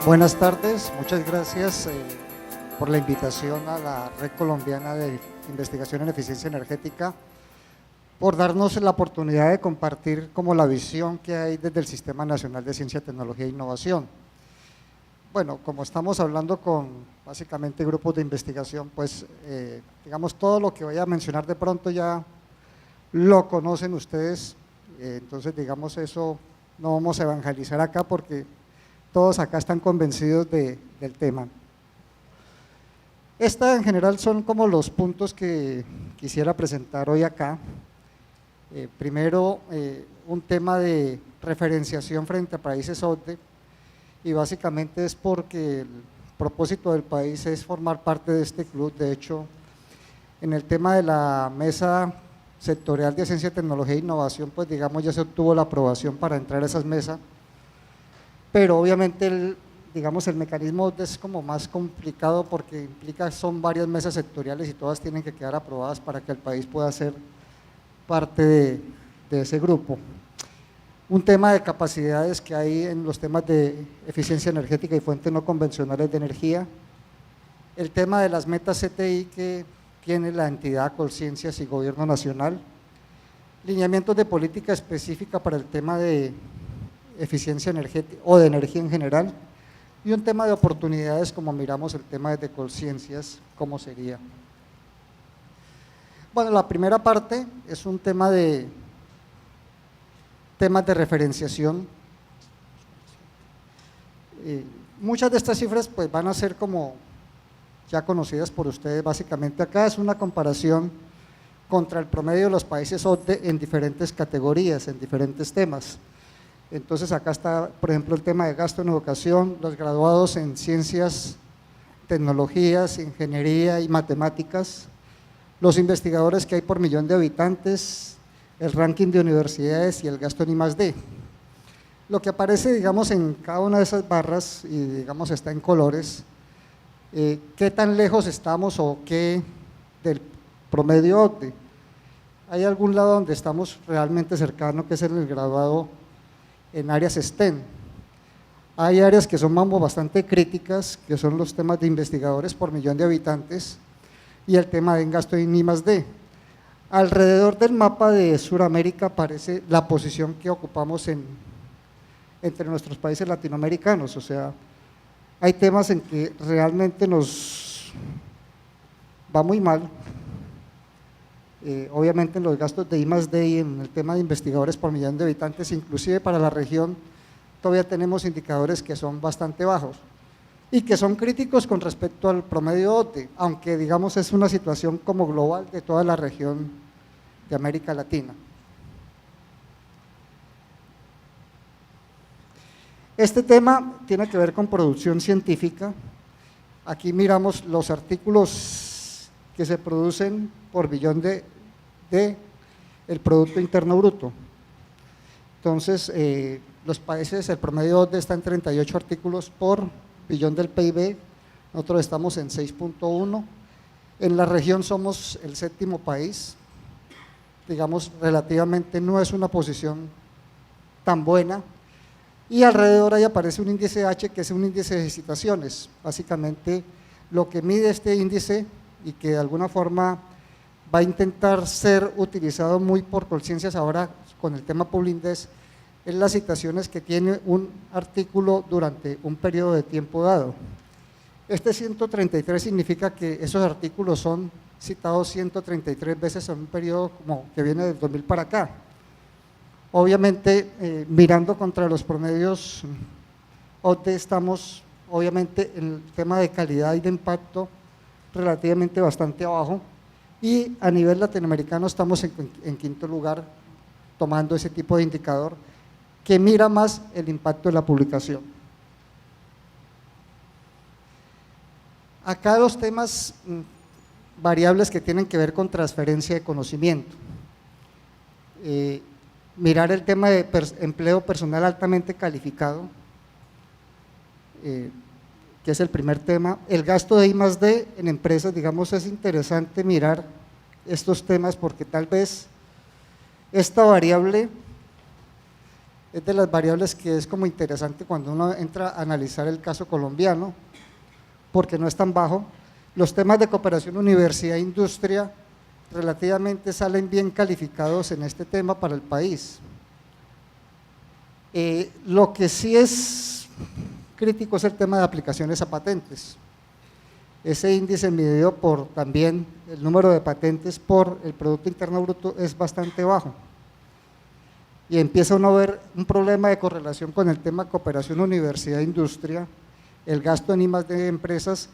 Buenas tardes, muchas gracias por la invitación a la Red Colombiana de Investigación en Eficiencia Energética, por darnos la oportunidad de compartir como la visión que hay desde el Sistema Nacional de Ciencia, Tecnología e Innovación. Bueno, como estamos hablando con básicamente grupos de investigación, pues digamos todo lo que voy a mencionar de pronto ya lo conocen ustedes, entonces digamos eso no vamos a evangelizar acá porque todos acá están convencidos del tema. Esta en general son como los puntos que quisiera presentar hoy acá. Primero, un tema de referenciación frente a países OCDE, y básicamente es porque el propósito del país es formar parte de este club. De hecho, en el tema de la mesa sectorial de ciencia, tecnología e innovación, pues digamos ya se obtuvo la aprobación para entrar a esas mesas, pero obviamente el mecanismo es como más complicado porque implica, son varias mesas sectoriales y todas tienen que quedar aprobadas para que el país pueda ser parte de ese grupo. Un tema de capacidades que hay en los temas de eficiencia energética y fuentes no convencionales de energía, el tema de las metas CTI que tiene la entidad Colciencias y Gobierno Nacional, lineamientos de política específica para el tema de eficiencia energética o de energía en general, y un tema de oportunidades como miramos el tema de Colciencias, ¿cómo sería? Bueno, la primera parte es un tema de temas de referenciación. Muchas de estas cifras pues van a ser como ya conocidas por ustedes. Básicamente acá es una comparación contra el promedio de los países OCDE en diferentes categorías, en diferentes temas. Entonces acá está, por ejemplo, el tema de gasto en educación, los graduados en ciencias, tecnologías, ingeniería y matemáticas, los investigadores que hay por millón de habitantes, el ranking de universidades y el gasto en I+D. Lo que aparece, digamos, en cada una de esas barras, y digamos está en colores, qué tan lejos estamos o qué del promedio OCDE. Hay algún lado donde estamos realmente cercanos, que es en el graduado en áreas STEM. Hay áreas que son bastante críticas, que son los temas de investigadores por millón de habitantes y el tema de gasto en I+D. Alrededor del mapa de Sudamérica aparece la posición que ocupamos entre nuestros países latinoamericanos, o sea, hay temas en que realmente nos va muy mal. Obviamente en los gastos de I+D y en el tema de investigadores por millón de habitantes, inclusive para la región, todavía tenemos indicadores que son bastante bajos y que son críticos con respecto al promedio OCDE, aunque digamos es una situación como global de toda la región de América Latina. Este tema tiene que ver con producción científica. Aquí miramos los artículos que se producen por billón de el Producto Interno Bruto. Entonces, los países, el promedio OCDE está en 38 artículos por billón del PIB, nosotros estamos en 6.1, en la región somos el séptimo país, digamos relativamente no es una posición tan buena, y alrededor ahí aparece un índice H que es un índice de citaciones. Básicamente lo que mide este índice y que de alguna forma va a intentar ser utilizado muy por Colciencias ahora con el tema Publindex, es las citaciones que tiene un artículo durante un periodo de tiempo dado. Este 133 significa que esos artículos son citados 133 veces en un periodo como que viene del 2000 para acá. Obviamente, mirando contra los promedios OCDE estamos obviamente en el tema de calidad y de impacto relativamente bastante abajo, y a nivel latinoamericano estamos en quinto lugar tomando ese tipo de indicador que mira más el impacto de la publicación. Acá los temas variables que tienen que ver con transferencia de conocimiento. Mirar el tema de empleo personal altamente calificado, que es el primer tema. El gasto de I+D en empresas, digamos, es interesante mirar estos temas porque tal vez esta variable es de las variables que es como interesante cuando uno entra a analizar el caso colombiano, porque no es tan bajo. Los temas de cooperación universidad-industria relativamente salen bien calificados en este tema para el país. Lo que sí es crítico es el tema de aplicaciones a patentes. Ese índice medido por también el número de patentes por el Producto Interno Bruto es bastante bajo. Y empieza uno a ver un problema de correlación con el tema cooperación universidad-industria, el gasto en I+D de empresas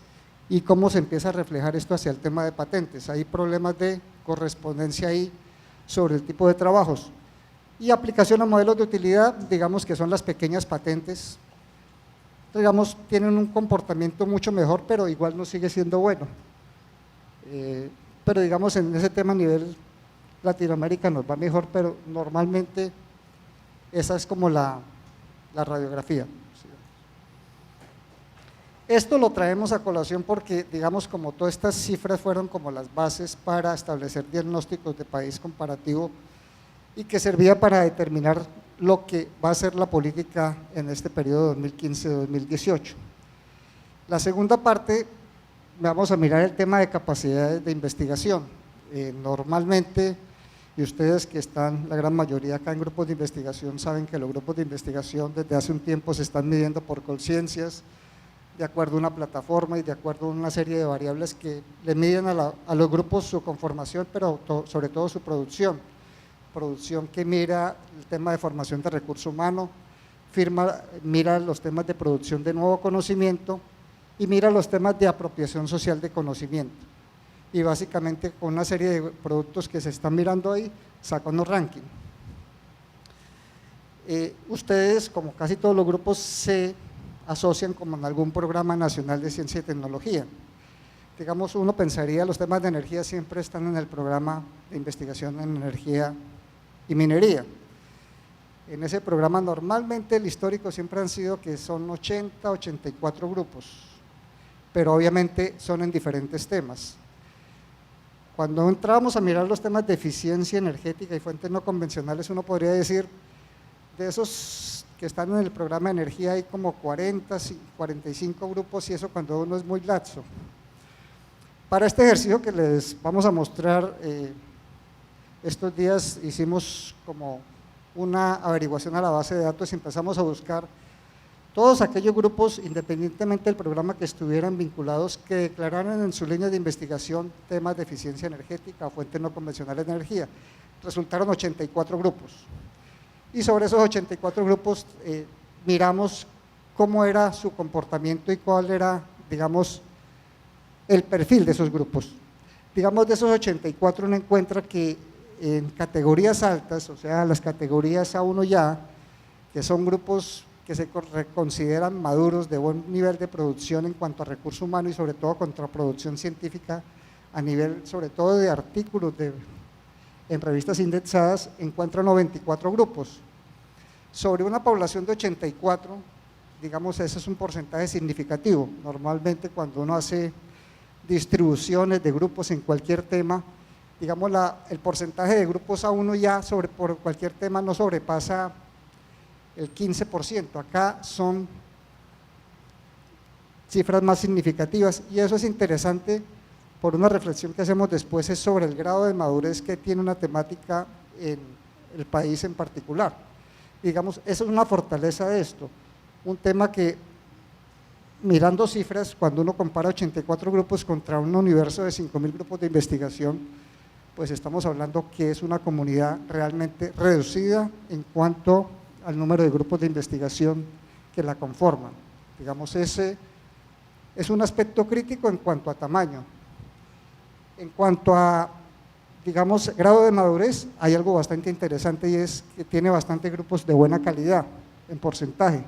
y cómo se empieza a reflejar esto hacia el tema de patentes. Hay problemas de correspondencia ahí sobre el tipo de trabajos. Y aplicación a modelos de utilidad, digamos que son las pequeñas patentes, digamos, tienen un comportamiento mucho mejor, pero igual no sigue siendo bueno. Pero digamos, en ese tema a nivel Latinoamérica nos va mejor, pero normalmente esa es como la radiografía. Esto lo traemos a colación porque, digamos, como todas estas cifras fueron como las bases para establecer diagnósticos de país comparativo y que servía para determinar lo que va a ser la política en este periodo 2015-2018. La segunda parte, vamos a mirar el tema de capacidades de investigación. Normalmente, y ustedes que están, la gran mayoría acá en grupos de investigación, saben que los grupos de investigación desde hace un tiempo se están midiendo por Colciencias, de acuerdo a una plataforma y de acuerdo a una serie de variables que le miden a los grupos su conformación, pero sobre todo su producción que mira el tema de formación de recurso humano, mira los temas de producción de nuevo conocimiento y mira los temas de apropiación social de conocimiento. Y básicamente con una serie de productos que se están mirando ahí, saca unos rankings. Ustedes, como casi todos los grupos, se asocian como en algún programa nacional de ciencia y tecnología. Digamos, uno pensaría los temas de energía siempre están en el programa de investigación en energía y minería. En ese programa normalmente el histórico siempre han sido que son 80, 84 grupos, pero obviamente son en diferentes temas. Cuando entrábamos a mirar los temas de eficiencia energética y fuentes no convencionales, uno podría decir, de esos que están en el programa de energía hay como 40, 45 grupos y eso cuando uno es muy laxo. Para este ejercicio que les vamos a mostrar, estos días hicimos como una averiguación a la base de datos y empezamos a buscar todos aquellos grupos, independientemente del programa que estuvieran vinculados, que declararan en su línea de investigación temas de eficiencia energética o fuentes no convencionales de energía. Resultaron 84 grupos. Y sobre esos 84 grupos miramos cómo era su comportamiento y cuál era, digamos, el perfil de esos grupos. Digamos, de esos 84 uno encuentra que en categorías altas, o sea, las categorías A1 ya, que son grupos que se consideran maduros, de buen nivel de producción en cuanto a recurso humano y sobre todo contraproducción científica a nivel sobre todo de artículos en revistas indexadas, encuentran 94 grupos. Sobre una población de 84, digamos, ese es un porcentaje significativo. Normalmente cuando uno hace distribuciones de grupos en cualquier tema, digamos, el porcentaje de grupos A1 ya por cualquier tema no sobrepasa el 15%, acá son cifras más significativas y eso es interesante por una reflexión que hacemos después, es sobre el grado de madurez que tiene una temática en el país en particular. Digamos, eso es una fortaleza de esto, un tema que mirando cifras, cuando uno compara 84 grupos contra un universo de 5.000 grupos de investigación, pues estamos hablando que es una comunidad realmente reducida en cuanto al número de grupos de investigación que la conforman. Digamos, ese es un aspecto crítico en cuanto a tamaño. En cuanto a, digamos, grado de madurez, hay algo bastante interesante y es que tiene bastantes grupos de buena calidad en porcentaje.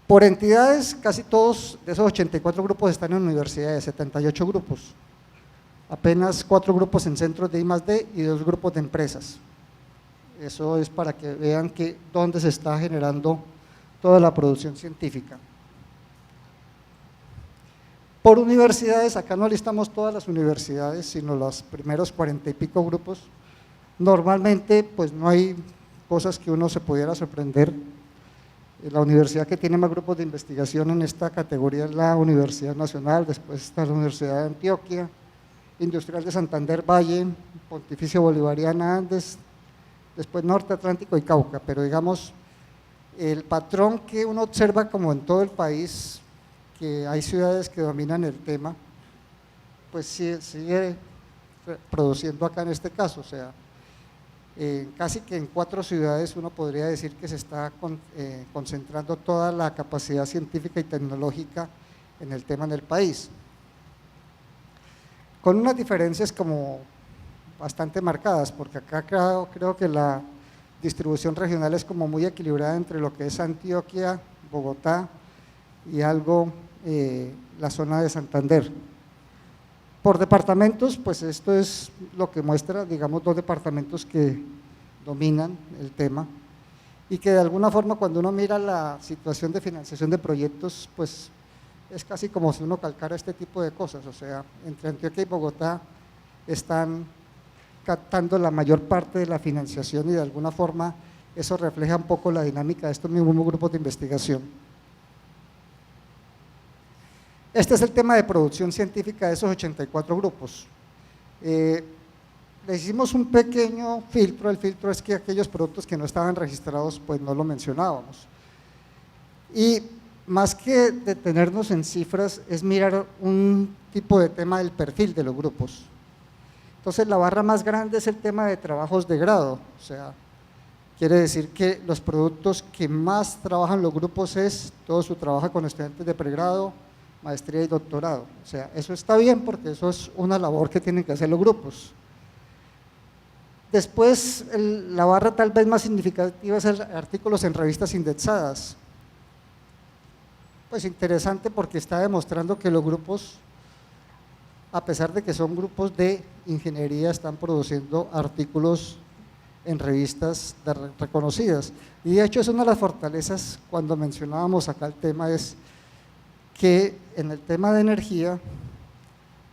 Por entidades, casi todos de esos 84 grupos están en universidades, 78 grupos. Apenas 4 grupos en centros de I+D y 2 grupos de empresas. Eso es para que vean que dónde se está generando toda la producción científica. Por universidades, acá no listamos todas las universidades, sino los primeros 40 y pico grupos. Normalmente, pues no hay cosas que uno se pudiera sorprender. La universidad que tiene más grupos de investigación en esta categoría es la Universidad Nacional, después está la Universidad de Antioquia, Industrial de Santander Valle, Pontificio Bolivariana Andes, después Norte Atlántico y Cauca, pero digamos, el patrón que uno observa como en todo el país, que hay ciudades que dominan el tema, pues sigue produciendo acá en este caso, o sea, casi que en 4 ciudades uno podría decir que se está concentrando toda la capacidad científica y tecnológica en el tema en el país, con unas diferencias como bastante marcadas, porque acá creo que la distribución regional es como muy equilibrada entre lo que es Antioquia, Bogotá y algo la zona de Santander. Por departamentos, pues esto es lo que muestra, digamos, 2 departamentos que dominan el tema y que de alguna forma cuando uno mira la situación de financiación de proyectos, pues es casi como si uno calcara este tipo de cosas, o sea, entre Antioquia y Bogotá están captando la mayor parte de la financiación y de alguna forma eso refleja un poco la dinámica de estos mismos grupos de investigación. Este es el tema de producción científica de esos 84 grupos. Le hicimos un pequeño filtro, el filtro es que aquellos productos que no estaban registrados pues no lo mencionábamos. Y más que detenernos en cifras es mirar un tipo de tema del perfil de los grupos. Entonces la barra más grande es el tema de trabajos de grado, o sea, quiere decir que los productos que más trabajan los grupos es todo su trabajo con estudiantes de pregrado, maestría y doctorado, o sea, eso está bien porque eso es una labor que tienen que hacer los grupos. Después, la barra tal vez más significativa es artículos en revistas indexadas. Pues interesante porque está demostrando que los grupos, a pesar de que son grupos de ingeniería, están produciendo artículos en revistas reconocidas. Y de hecho es una de las fortalezas cuando mencionábamos acá el tema es que en el tema de energía,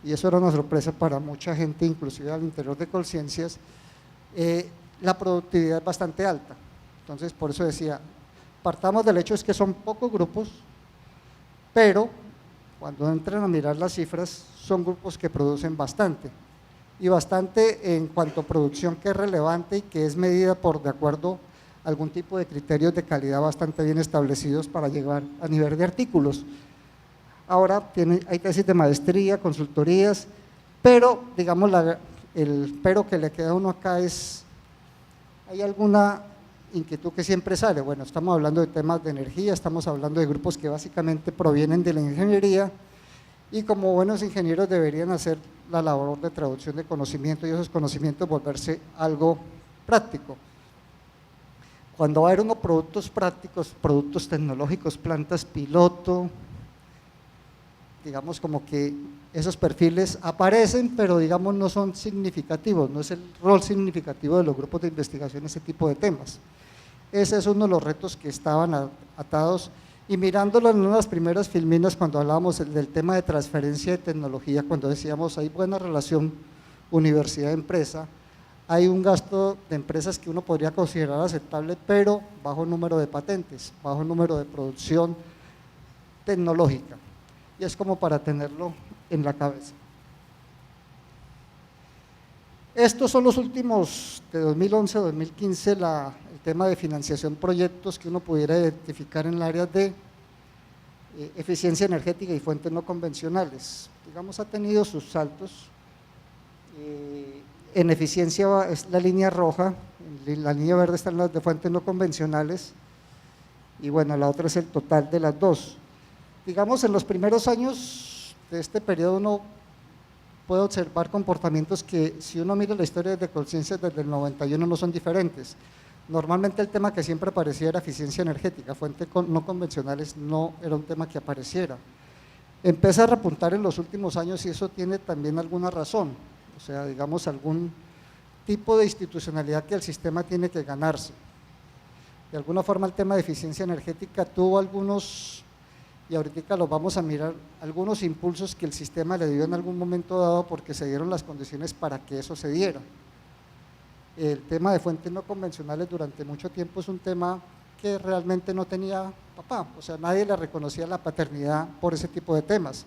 y eso era una sorpresa para mucha gente, inclusive al interior de Colciencias, la productividad es bastante alta. Entonces, por eso decía, partamos del hecho es que son pocos grupos, pero cuando entran a mirar las cifras, son grupos que producen bastante, y bastante en cuanto a producción que es relevante y que es medida por de acuerdo a algún tipo de criterios de calidad bastante bien establecidos para llegar a nivel de artículos. Ahora hay tesis de maestría, consultorías, pero digamos el pero que le queda a uno acá es, ¿hay alguna inquietud que siempre sale? Bueno, estamos hablando de temas de energía, estamos hablando de grupos que básicamente provienen de la ingeniería y como buenos ingenieros deberían hacer la labor de traducción de conocimiento y esos conocimientos volverse algo práctico. Cuando va a haber unos productos prácticos, productos tecnológicos, plantas piloto, digamos como que esos perfiles aparecen, pero digamos no son significativos, no es el rol significativo de los grupos de investigación ese tipo de temas. Ese es uno de los retos que estaban atados y mirándolo en una de las primeras filminas cuando hablábamos del tema de transferencia de tecnología, cuando decíamos hay buena relación universidad-empresa, hay un gasto de empresas que uno podría considerar aceptable, pero bajo número de patentes, bajo número de producción tecnológica. Y es como para tenerlo en la cabeza. Estos son los últimos de 2011 a 2015, el tema de financiación proyectos que uno pudiera identificar en el área de eficiencia energética y fuentes no convencionales. Digamos, ha tenido sus saltos. En eficiencia es la línea roja, la línea verde están las de fuentes no convencionales y bueno, la otra es el total de las dos. Digamos, en los primeros años de este periodo uno puede observar comportamientos que si uno mira la historia de Colciencias desde el 91 no son diferentes. Normalmente el tema que siempre aparecía era eficiencia energética, fuentes no convencionales no era un tema que apareciera. Empieza a repuntar en los últimos años y eso tiene también alguna razón, o sea, digamos algún tipo de institucionalidad que el sistema tiene que ganarse. De alguna forma el tema de eficiencia energética tuvo algunos, y ahorita lo vamos a mirar, algunos impulsos que el sistema le dio en algún momento dado porque se dieron las condiciones para que eso se diera. el tema de fuentes no convencionales durante mucho tiempo es un tema que realmente no tenía papá, o sea, nadie le reconocía la paternidad por ese tipo de temas.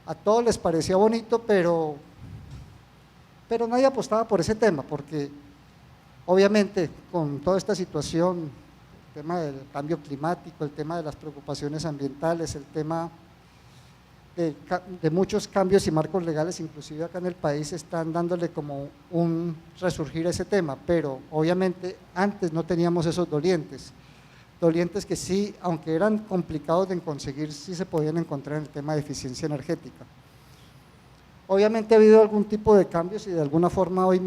A todos les parecía bonito, pero nadie apostaba por ese tema, porque obviamente con toda esta situación, el tema del cambio climático, el tema de las preocupaciones ambientales, el tema de muchos cambios y marcos legales, inclusive acá en el país, están dándole como un resurgir a ese tema, pero obviamente antes no teníamos esos dolientes que sí, aunque eran complicados de conseguir, sí se podían encontrar en el tema de eficiencia energética. Obviamente ha habido algún tipo de cambios y de alguna forma hoy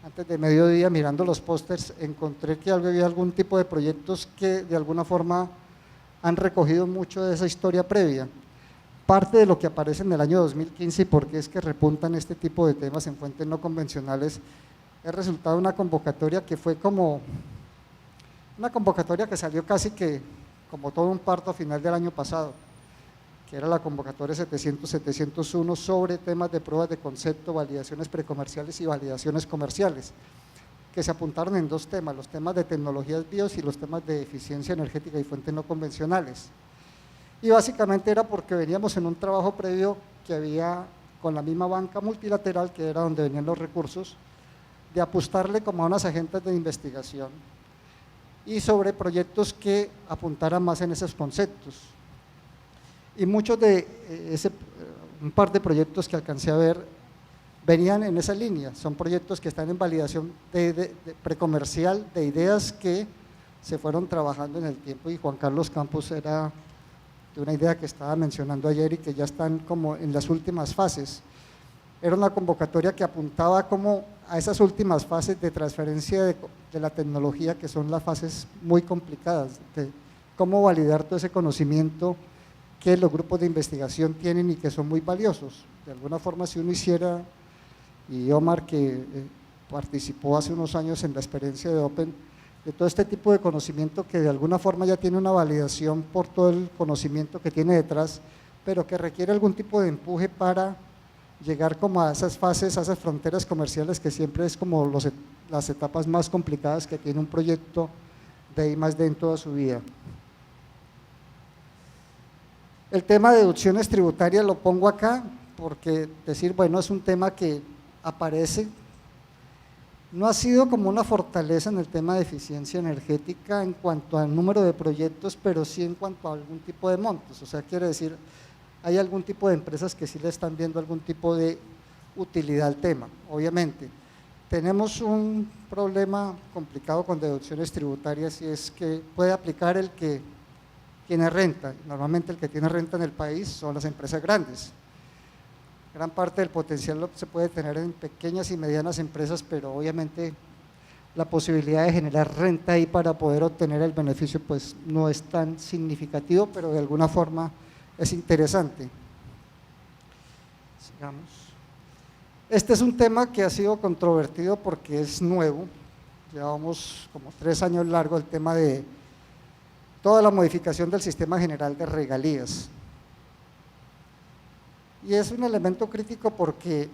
antes de mediodía, mirando los pósters, encontré que había algún tipo de proyectos que de alguna forma han recogido mucho de esa historia previa. Parte de lo que aparece en el año 2015 y por qué es que repuntan este tipo de temas en fuentes no convencionales, es resultado de una convocatoria que fue como una convocatoria que salió casi que como todo un parto a final del año pasado, que era la convocatoria 700-701 sobre temas de pruebas de concepto, validaciones precomerciales y validaciones comerciales, que se apuntaron en dos temas, los temas de tecnologías BIOS y los temas de eficiencia energética y fuentes no convencionales. Y básicamente era porque veníamos en un trabajo previo que había con la misma banca multilateral, que era donde venían los recursos, de apostarle como a unas agencias de investigación y sobre proyectos que apuntaran más en esos conceptos. Y muchos de un par de proyectos que alcancé a ver venían en esa línea, son proyectos que están en validación de precomercial de ideas que se fueron trabajando en el tiempo, y Juan Carlos Campos era de una idea que estaba mencionando ayer y que ya están como en las últimas fases. Era una convocatoria que apuntaba como a esas últimas fases de transferencia de la tecnología, que son las fases muy complicadas, de cómo validar todo ese conocimiento que los grupos de investigación tienen y que son muy valiosos. De alguna forma, si uno hiciera, y Omar que participó hace unos años en la experiencia de Open, de todo este tipo de conocimiento que de alguna forma ya tiene una validación por todo el conocimiento que tiene detrás, pero que requiere algún tipo de empuje para llegar como a esas fases, a esas fronteras comerciales, que siempre es como las etapas más complicadas que tiene un proyecto de I+D en toda su vida. El tema de deducciones tributarias lo pongo acá porque decir, bueno, es un tema que aparece, no ha sido como una fortaleza en el tema de eficiencia energética en cuanto al número de proyectos, pero sí en cuanto a algún tipo de montos, o sea, quiere decir, hay algún tipo de empresas que sí le están viendo algún tipo de utilidad al tema. Obviamente, tenemos un problema complicado con deducciones tributarias y es que puede aplicar el que tiene renta. Normalmente el que tiene renta en el país son las empresas grandes. Gran parte del potencial se puede tener en pequeñas y medianas empresas, pero obviamente la posibilidad de generar renta ahí para poder obtener el beneficio pues no es tan significativo, pero de alguna forma es interesante. Sigamos. Este es un tema que ha sido controvertido porque es nuevo, llevamos como 3 años largo el tema de toda la modificación del sistema general de regalías. Y es un elemento crítico porque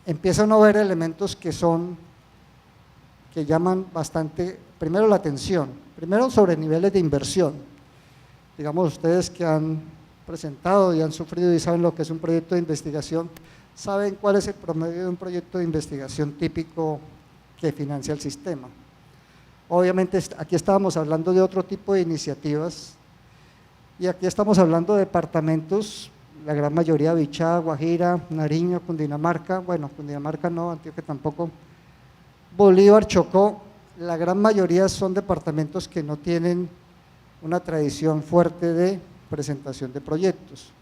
empieza uno a ver elementos que llaman bastante, primero la atención, primero sobre niveles de inversión. Digamos, ustedes que han presentado y han sufrido y saben lo que es un proyecto de investigación, saben cuál es el promedio de un proyecto de investigación típico que financia el sistema. Obviamente aquí estábamos hablando de otro tipo de iniciativas y aquí estamos hablando de departamentos, la gran mayoría Bichá, Guajira, Nariño, Cundinamarca, bueno, Cundinamarca no, Antioquia tampoco, Bolívar, Chocó, la gran mayoría son departamentos que no tienen una tradición fuerte de presentación de proyectos.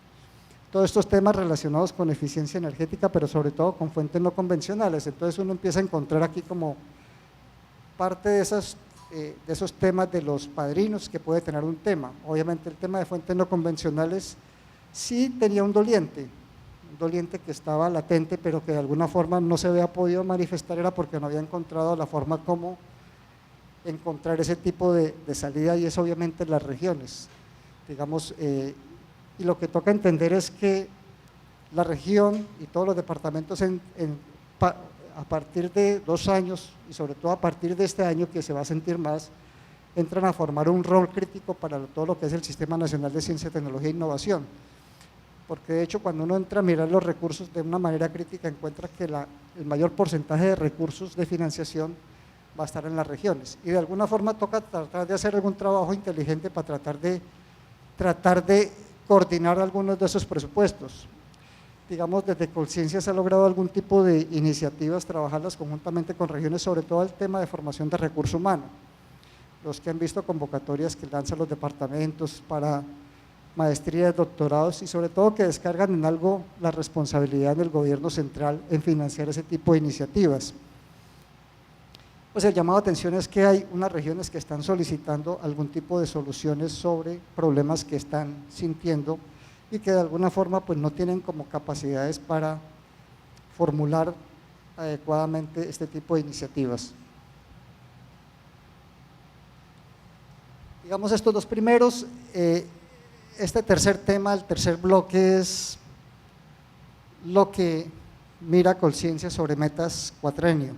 Todos estos temas relacionados con eficiencia energética, pero sobre todo con fuentes no convencionales, entonces uno empieza a encontrar aquí como parte de esos temas de los padrinos que puede tener un tema. Obviamente el tema de fuentes no convencionales sí tenía un doliente que estaba latente, pero que de alguna forma no se había podido manifestar, era porque no había encontrado la forma como encontrar ese tipo de salida, y es obviamente en las regiones, digamos, y lo que toca entender es que la región y todos los departamentos a partir de 2 años y sobre todo a partir de este año que se va a sentir más, entran a formar un rol crítico para todo lo que es el Sistema Nacional de Ciencia, Tecnología e Innovación, porque de hecho cuando uno entra a mirar los recursos de una manera crítica encuentra que el mayor porcentaje de recursos de financiación va a estar en las regiones y de alguna forma toca tratar de hacer algún trabajo inteligente para tratar de coordinar algunos de esos presupuestos. Digamos, desde Colciencia se ha logrado algún tipo de iniciativas, trabajarlas conjuntamente con regiones, sobre todo el tema de formación de recurso humano. Los que han visto convocatorias que lanzan los departamentos para maestrías, doctorados y sobre todo que descargan en algo la responsabilidad del gobierno central en financiar ese tipo de iniciativas. Pues el llamado a atención es que hay unas regiones que están solicitando algún tipo de soluciones sobre problemas que están sintiendo y que de alguna forma pues no tienen como capacidades para formular adecuadamente este tipo de iniciativas. Digamos estos dos primeros, este tercer tema, el tercer bloque es lo que mira Colciencia sobre metas cuatrenio.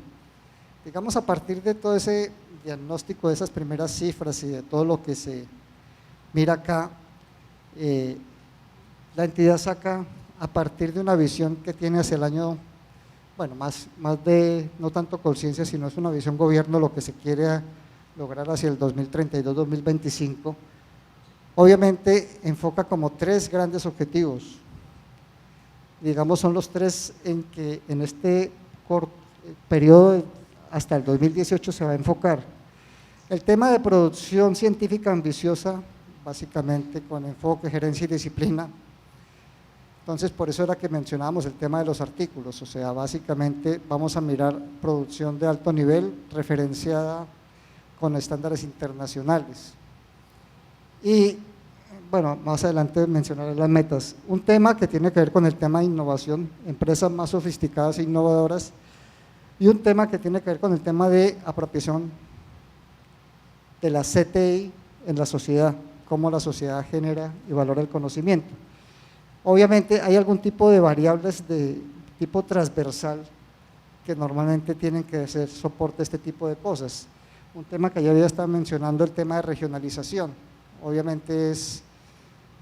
Digamos a partir de todo ese diagnóstico, de esas primeras cifras y de todo lo que se mira acá, la entidad saca a partir de una visión que tiene hacia el año, bueno, más de, no tanto Colciencia, sino es una visión gobierno, lo que se quiere lograr hacia el 2032-2025, obviamente enfoca como 3 grandes objetivos, digamos son los 3 en que en este periodo hasta el 2018 se va a enfocar. El tema de producción científica ambiciosa, básicamente con enfoque, gerencia y disciplina. Entonces, por eso era que mencionábamos el tema de los artículos, o sea, básicamente vamos a mirar producción de alto nivel referenciada con estándares internacionales. Y, bueno, más adelante mencionaré las metas. Un tema que tiene que ver con el tema de innovación, empresas más sofisticadas e innovadoras, y un tema que tiene que ver con el tema de apropiación de la CTI en la sociedad, cómo la sociedad genera y valora el conocimiento. Obviamente hay algún tipo de variables de tipo transversal que normalmente tienen que hacer soporte a este tipo de cosas. Un tema que yo ya estaba mencionando, el tema de regionalización, obviamente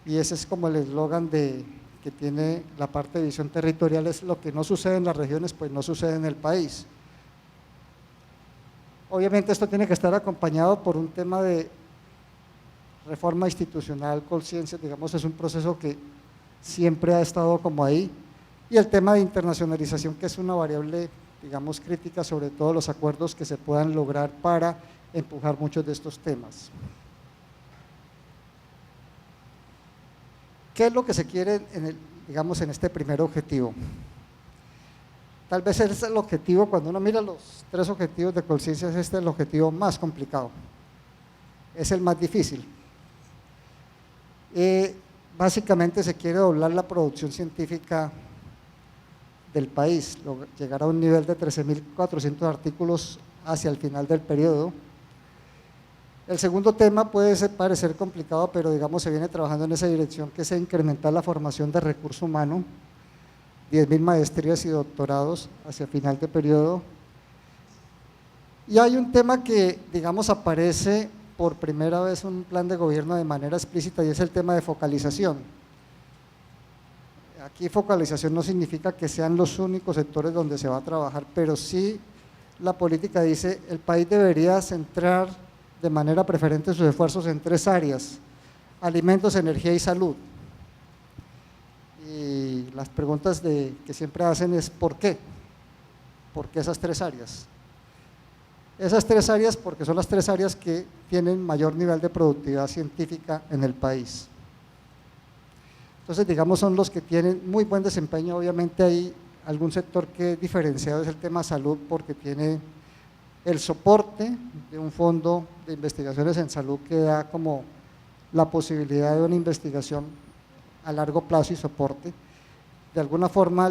y ese es como el eslogan que tiene la parte de visión territorial, es lo que no sucede en las regiones, pues no sucede en el país. Obviamente esto tiene que estar acompañado por un tema de reforma institucional, Colciencia, digamos, es un proceso que siempre ha estado como ahí, y el tema de internacionalización, que es una variable, digamos, crítica, sobre todo los acuerdos que se puedan lograr para empujar muchos de estos temas. ¿Qué es lo que se quiere digamos, en este primer objetivo? Tal vez es el objetivo, cuando uno mira los 3 objetivos de Colciencia, es el objetivo más complicado, es el más difícil. Básicamente se quiere doblar la producción científica del país, llegar a un nivel de 13.400 artículos hacia el final del periodo. El segundo tema puede parecer complicado, pero digamos se viene trabajando en esa dirección, que es incrementar la formación de recurso humano, 10.000 maestrías y doctorados hacia final de periodo. Y hay un tema que, digamos, aparece por primera vez en un plan de gobierno de manera explícita, y es el tema de focalización. Aquí focalización no significa que sean los únicos sectores donde se va a trabajar, pero sí la política dice el país debería centrar de manera preferente sus esfuerzos en 3 áreas: alimentos, energía y salud. Y las preguntas que siempre hacen es ¿por qué? ¿Por qué esas 3 áreas? Esas 3 áreas porque son las 3 áreas que tienen mayor nivel de productividad científica en el país. Entonces, digamos, son los que tienen muy buen desempeño. Obviamente hay algún sector que es diferenciado, es el tema salud, porque tiene el soporte de un fondo de investigaciones en salud que da como la posibilidad de una investigación a largo plazo y soporte. De alguna forma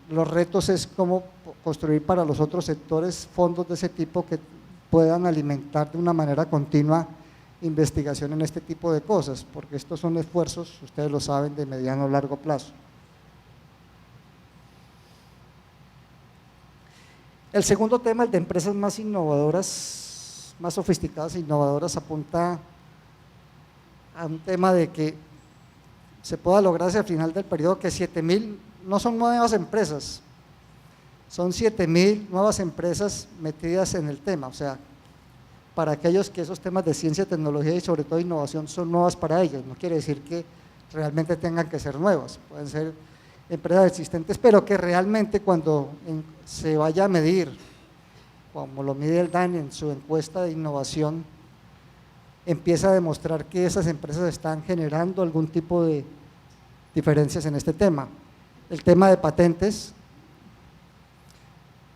los retos es cómo construir para los otros sectores fondos de ese tipo que puedan alimentar de una manera continua investigación en este tipo de cosas, porque estos son esfuerzos, ustedes lo saben, de mediano o largo plazo. El segundo tema, el de empresas más innovadoras, más sofisticadas e innovadoras, apunta a un tema de que se pueda lograr hacia el final del periodo que 7.000 no son nuevas empresas, son 7.000 nuevas empresas metidas en el tema, o sea, para aquellos que esos temas de ciencia, tecnología y sobre todo innovación son nuevas para ellos, no quiere decir que realmente tengan que ser nuevas, pueden ser empresas existentes, pero que realmente cuando se vaya a medir, como lo mide el DANE en su encuesta de innovación, empieza a demostrar que esas empresas están generando algún tipo de diferencias en este tema. El tema de patentes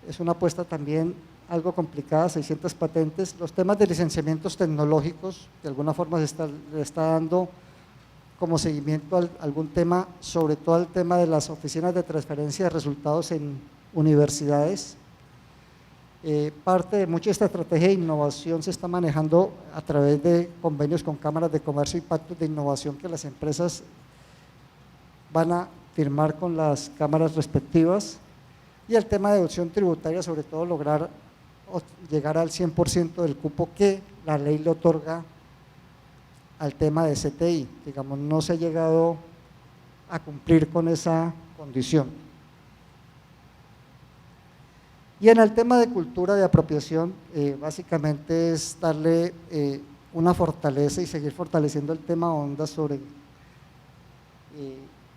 es una apuesta también algo complicada, 600 patentes. Los temas de licenciamientos tecnológicos, de alguna forma le está dando como seguimiento a algún tema, sobre todo al tema de las oficinas de transferencia de resultados en universidades. Parte de mucha esta estrategia de innovación se está manejando a través de convenios con cámaras de comercio y pactos de innovación que las empresas van a firmar con las cámaras respectivas, y el tema de deducción tributaria, sobre todo lograr llegar al 100% del cupo que la ley le otorga al tema de CTI, digamos, no se ha llegado a cumplir con esa condición. Y en el tema de cultura de apropiación, básicamente es darle una fortaleza y seguir fortaleciendo el tema ONDA sobre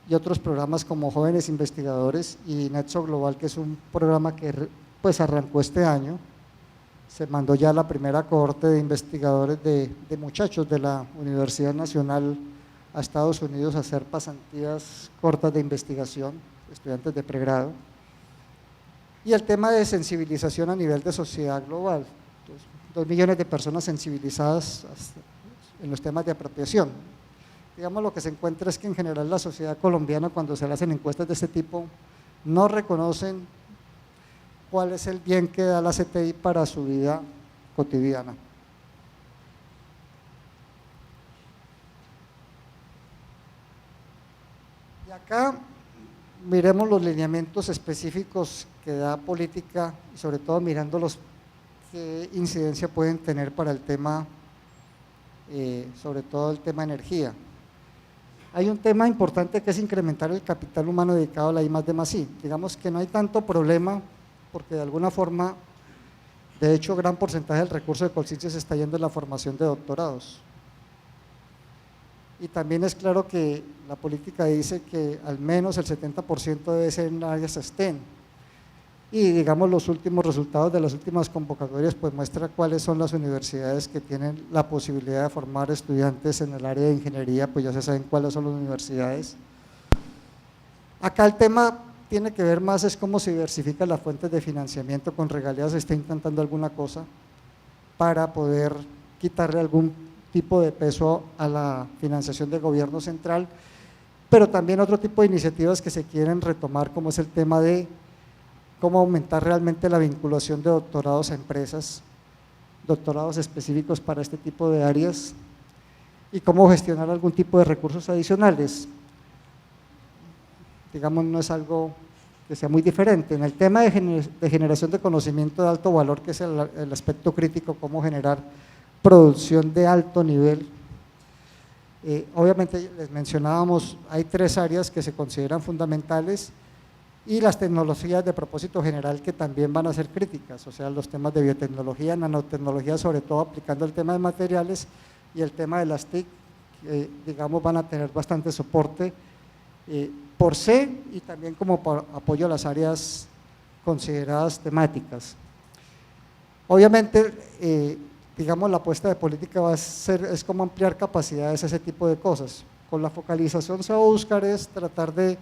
y otros programas como Jóvenes Investigadores y Nexo Global, que es un programa que pues arrancó este año. Se mandó ya la primera cohorte de investigadores de muchachos de la Universidad Nacional a Estados Unidos a hacer pasantías cortas de investigación, estudiantes de pregrado. Y el tema de sensibilización a nivel de sociedad global, 2 millones de personas sensibilizadas en los temas de apropiación. Digamos, lo que se encuentra es que en general la sociedad colombiana, cuando se le hacen encuestas de este tipo, no reconocen cuál es el bien que da la CTI para su vida cotidiana. Y acá miremos los lineamientos específicos que da política y sobre todo mirándolos qué incidencia pueden tener para el tema, sobre todo el tema energía. Hay un tema importante que es incrementar el capital humano dedicado a la I+D+I. Digamos que no hay tanto problema porque de alguna forma, de hecho, gran porcentaje del recurso de Colsciencia se está yendo en la formación de doctorados. Y también es claro que la política dice que al menos el 70% debe ser en áreas STEM. Y digamos los últimos resultados de las últimas convocatorias pues muestra cuáles son las universidades que tienen la posibilidad de formar estudiantes en el área de ingeniería, pues ya se saben cuáles son las universidades. Acá el tema tiene que ver más es cómo se diversifica las fuentes de financiamiento, con regalías se está intentando alguna cosa para poder quitarle algún tipo de peso a la financiación del gobierno central, pero también otro tipo de iniciativas que se quieren retomar, como es el tema de cómo aumentar realmente la vinculación de doctorados a empresas, doctorados específicos para este tipo de áreas y cómo gestionar algún tipo de recursos adicionales. Digamos, no es algo que sea muy diferente. En el tema de generación de conocimiento de alto valor, que es el aspecto crítico, cómo generar producción de alto nivel. Obviamente les mencionábamos, hay 3 áreas que se consideran fundamentales y las tecnologías de propósito general que también van a ser críticas, o sea, los temas de biotecnología, nanotecnología, sobre todo aplicando el tema de materiales y el tema de las TIC, digamos, van a tener bastante soporte por se y también como por apoyo a las áreas consideradas temáticas. Obviamente, digamos, la apuesta de política va a ser, es como ampliar capacidades, ese tipo de cosas. Con la focalización se va a buscar es tratar de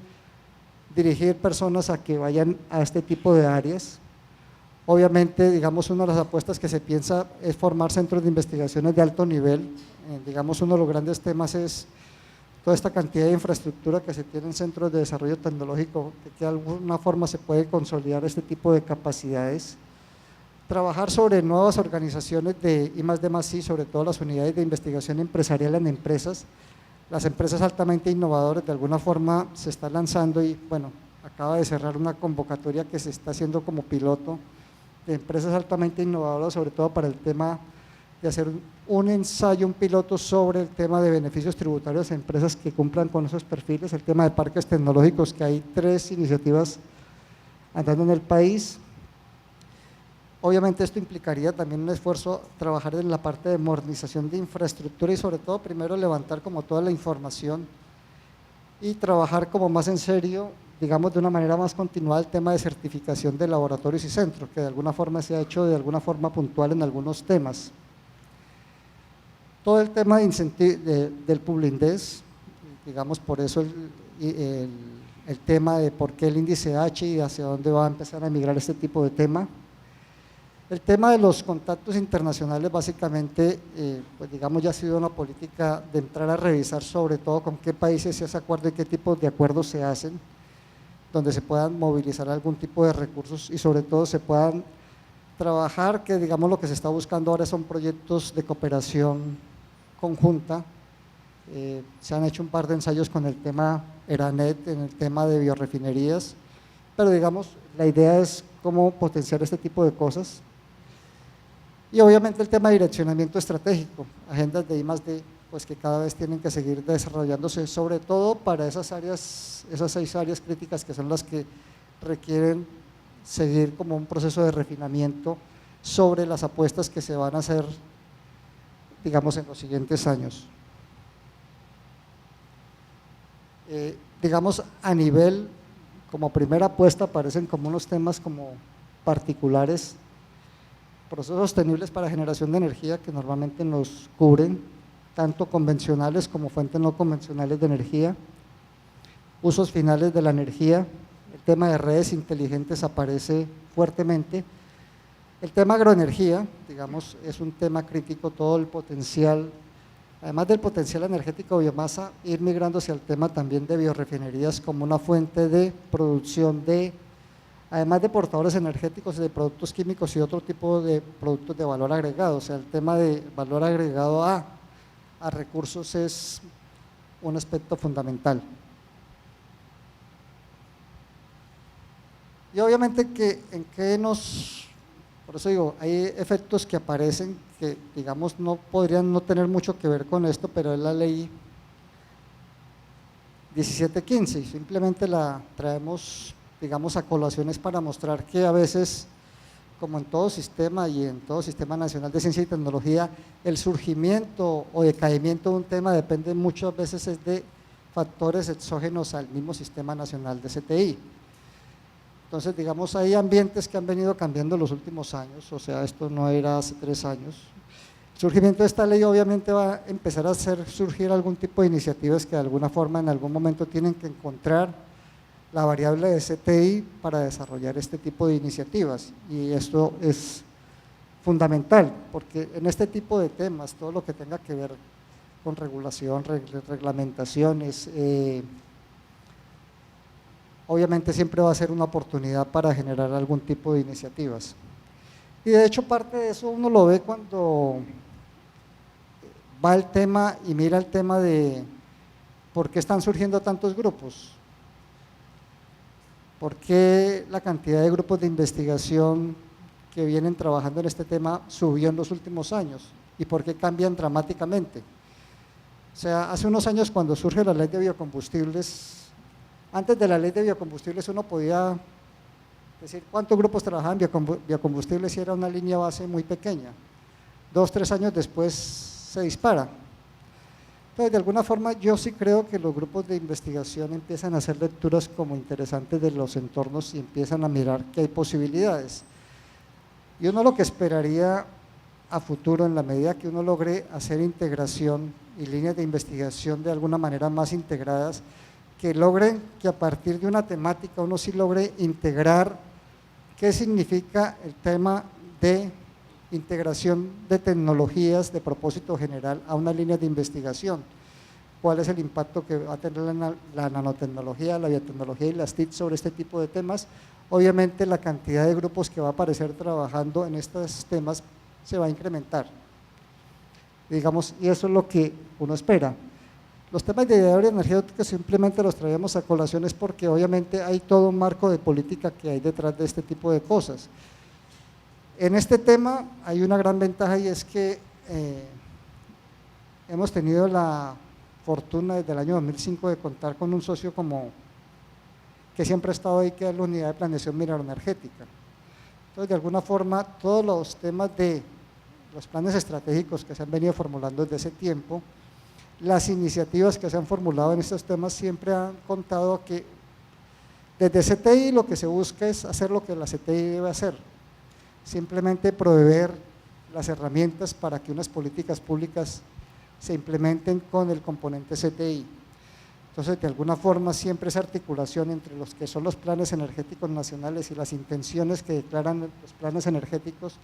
dirigir personas a que vayan a este tipo de áreas. Obviamente, digamos, una de las apuestas que se piensa es formar centros de investigaciones de alto nivel. Digamos, uno de los grandes temas es toda esta cantidad de infraestructura que se tiene en centros de desarrollo tecnológico, que de alguna forma se puede consolidar este tipo de capacidades. Trabajar sobre nuevas organizaciones de I+D+I, sobre todo las unidades de investigación empresarial en empresas. Las empresas altamente innovadoras de alguna forma se están lanzando y bueno, acaba de cerrar una convocatoria que se está haciendo como piloto de empresas altamente innovadoras, sobre todo para el tema de hacer un ensayo, un piloto sobre el tema de beneficios tributarios a empresas que cumplan con esos perfiles, el tema de parques tecnológicos, que hay 3 iniciativas andando en el país. Obviamente esto implicaría también un esfuerzo, trabajar en la parte de modernización de infraestructura y sobre todo primero levantar como toda la información y trabajar como más en serio, digamos de una manera más continuada, el tema de certificación de laboratorios y centros, que de alguna forma se ha hecho de alguna forma puntual en algunos temas. Todo el tema del Publindés, digamos por eso el tema de por qué el índice H y hacia dónde va a empezar a migrar este tipo de tema. El tema de los contactos internacionales básicamente, pues digamos ya ha sido una política de entrar a revisar sobre todo con qué países se hace acuerdo y qué tipos de acuerdos se hacen, donde se puedan movilizar algún tipo de recursos y sobre todo se puedan trabajar, que digamos lo que se está buscando ahora son proyectos de cooperación conjunta. Se han hecho un par de ensayos con el tema Eranet, en el tema de biorefinerías, pero digamos la idea es cómo potenciar este tipo de cosas. Y obviamente el tema de direccionamiento estratégico, agendas de I+D, pues que cada vez tienen que seguir desarrollándose, sobre todo para esas 6 áreas críticas que son las que requieren seguir como un proceso de refinamiento sobre las apuestas que se van a hacer, digamos, en los siguientes años. Digamos, a nivel, como primera apuesta, aparecen como unos temas como particulares, procesos sostenibles para generación de energía que normalmente nos cubren, tanto convencionales como fuentes no convencionales de energía, usos finales de la energía, el tema de redes inteligentes aparece fuertemente, el tema agroenergía, digamos, es un tema crítico, todo el potencial, además del potencial energético de biomasa, ir migrando hacia el tema también de biorefinerías como una fuente de producción de, además de portadores energéticos y de productos químicos y otro tipo de productos de valor agregado, o sea, el tema de valor agregado a recursos es un aspecto fundamental. Y obviamente por eso digo, hay efectos que aparecen que digamos no podrían no tener mucho que ver con esto, pero es la ley 1715 y simplemente la traemos digamos a colaciones para mostrar que a veces, como en todo sistema y en todo sistema nacional de ciencia y tecnología, el surgimiento o decaimiento de un tema depende muchas veces es de factores exógenos al mismo sistema nacional de CTI. Entonces, digamos, hay ambientes que han venido cambiando en los últimos años, o sea, esto no era hace 3 años. El surgimiento de esta ley obviamente va a empezar a hacer surgir algún tipo de iniciativas que de alguna forma en algún momento tienen que encontrar la variable de CTI para desarrollar este tipo de iniciativas y esto es fundamental porque en este tipo de temas, todo lo que tenga que ver con regulación, reglamentaciones, obviamente siempre va a ser una oportunidad para generar algún tipo de iniciativas. Y de hecho parte de eso uno lo ve cuando va el tema y mira el tema de por qué están surgiendo tantos grupos. ¿Por qué la cantidad de grupos de investigación que vienen trabajando en este tema subió en los últimos años? ¿Y por qué cambian dramáticamente? O sea, hace unos años cuando surge la ley de biocombustibles, antes de la ley de biocombustibles uno podía decir cuántos grupos trabajaban en biocombustibles y era una línea base muy pequeña. 2 o 3 años después se dispara. Entonces, de alguna forma, yo sí creo que los grupos de investigación empiezan a hacer lecturas como interesantes de los entornos y empiezan a mirar que hay posibilidades. Y uno lo que esperaría a futuro, en la medida que uno logre hacer integración y líneas de investigación de alguna manera más integradas, que logren que a partir de una temática uno sí logre integrar qué significa el tema de integración de tecnologías de propósito general a una línea de investigación, cuál es el impacto que va a tener la nanotecnología, la biotecnología y las TIC sobre este tipo de temas. Obviamente la cantidad de grupos que va a aparecer trabajando en estos temas se va a incrementar, digamos, y eso es lo que uno espera. Los temas de ideario energética simplemente los traemos a colación es porque obviamente hay todo un marco de política que hay detrás de este tipo de cosas. En este tema hay una gran ventaja y es que hemos tenido la fortuna desde el año 2005 de contar con un socio que siempre ha estado ahí, que es la Unidad de Planeación Mineroenergética. Entonces, de alguna forma, todos los temas de los planes estratégicos que se han venido formulando desde ese tiempo, las iniciativas que se han formulado en estos temas siempre han contado que desde CTI lo que se busca es hacer lo que la CTI debe hacer, simplemente proveer las herramientas para que unas políticas públicas se implementen con el componente CTI. Entonces, de alguna forma, siempre esa articulación entre los que son los planes energéticos nacionales y las intenciones que declaran los planes energéticos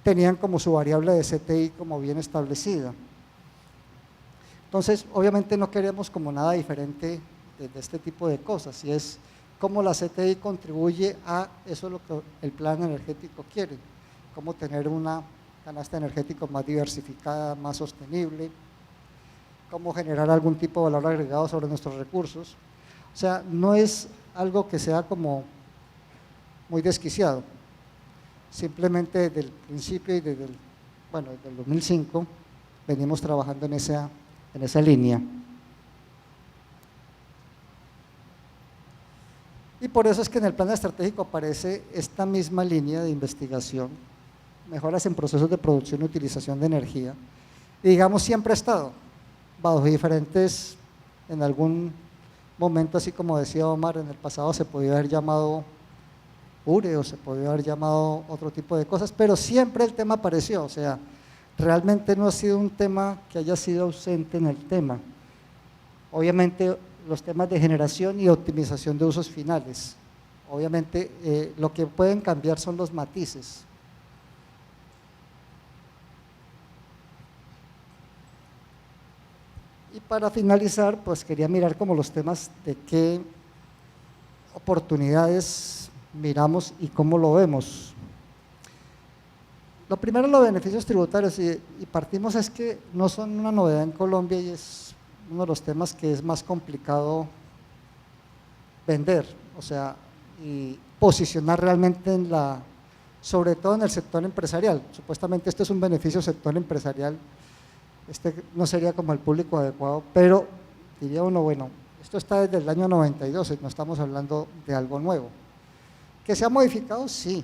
tenían como su variable de CTI como bien establecida. Entonces, obviamente no queremos como nada diferente de este tipo de cosas, y es cómo la CTI contribuye a eso, lo que el plan energético quiere, cómo tener una canasta energética más diversificada, más sostenible, cómo generar algún tipo de valor agregado sobre nuestros recursos. O sea, no es algo que sea como muy desquiciado, simplemente desde el principio y desde el 2005 venimos trabajando en esa línea. Y por eso es que en el plan estratégico aparece esta misma línea de investigación, mejoras en procesos de producción y utilización de energía, y digamos siempre ha estado bajo diferentes, en algún momento, así como decía Omar, en el pasado se podía haber llamado URE o se podía haber llamado otro tipo de cosas, pero siempre el tema apareció, o sea, realmente no ha sido un tema que haya sido ausente en el tema. Obviamente los temas de generación y optimización de usos finales, obviamente lo que pueden cambiar son los matices. Y para finalizar, pues quería mirar como los temas de qué oportunidades miramos y cómo lo vemos. Lo primero, los beneficios tributarios, y partimos es que no son una novedad en Colombia y es uno de los temas que es más complicado vender, o sea, y posicionar realmente sobre todo en el sector empresarial. Supuestamente este es un beneficio sector empresarial, este no sería como el público adecuado, pero diría uno, bueno, esto está desde el año 92, no estamos hablando de algo nuevo. ¿Que se ha modificado? Sí.